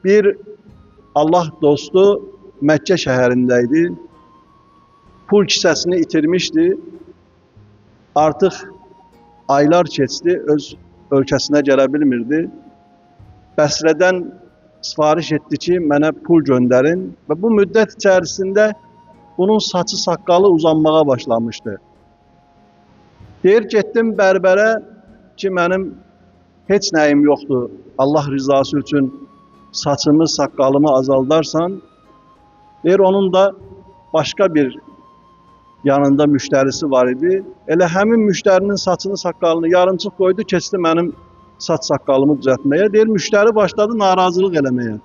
Bir Allah dostu Məkkə şəhərindəydi. Pul kisəsini itirmişdi. Artıq aylar keçdi, öz ölkəsinə gələ bilmirdi. Bəsrədən sifariş etdi ki, mənə pul göndərin və bu müddət içərisində bunun saçı saqqalı uzanmağa başlamışdı. Deyir, getdim bərbərə ki, mənim heç nəyim yoxdur. Allah rızası üçün saçımı, saqqalımı azaldarsan, deyir, onun da başqa bir yanında müştərisi var idi. Elə həmin müştərinin saçını, saqqalını yarımçıq qoydu, keçdi mənim saç saqqalımı düzəltməyə. Deyir, müştəri başladı narazılıq eləməyə.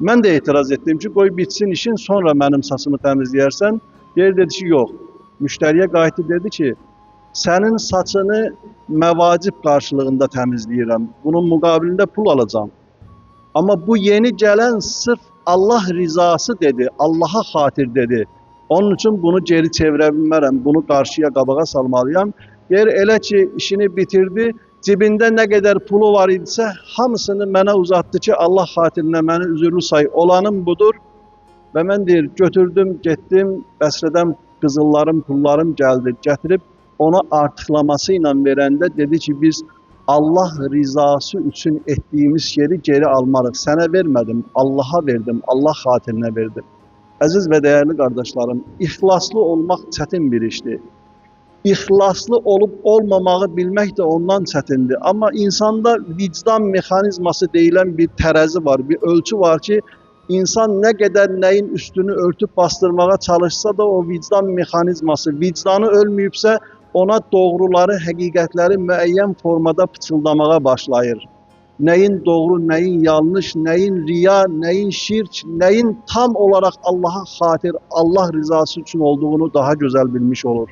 Mən də etiraz etdim ki, qoy bitsin işin, sonra mənim saçımı təmizləyərsən. Deyir, dedi ki, yox. Müştəriyə qayıtdı, dedi ki, sənin saçını məvacib qarşılığında təmizləyirəm. Bunun müqabilində pul alacağım. Amma bu yeni gələn sırf Allah rizası dedi, Allaha xatir dedi. Onun üçün bunu geri çevirə bilmərəm, bunu qarşıya, qabağa salmalıyam. Deyir, elə ki, işini bitirdi, cibində nə qədər pulu var idisə, hamısını mənə uzatdı ki, Allah xatirinə məni üzürlü say, olanım budur. Və mən deyir, götürdüm, getdim, Bəsrədən qızıllarım, pullarım gəldi, gətirib ona artıqlaması ilə verəndə dedi ki, biz Allah rizası üçün etdiyimiz yeri geri almarıq. Sənə vermədim, Allaha verdim, Allah xatirinə verdim. Əziz və dəyərli qardaşlarım, ixlaslı olmaq çətin bir işdir. İxlaslı olub olmamağı bilmək də ondan çətindir. Amma insanda vicdan mexanizması deyilən bir tərəzi var, bir ölçü var ki, insan nə qədər nəyin üstünü örtüb bastırmağa çalışsa da o vicdan mexanizması, vicdanı ölməyibsə ona doğruları, həqiqətləri müəyyən formada pıçıldamağa başlayır. Nəyin doğru, nəyin yanlış, nəyin riya, nəyin şirk, nəyin tam olaraq Allaha xatir, Allah rızası üçün olduğunu daha gözəl bilmiş olur.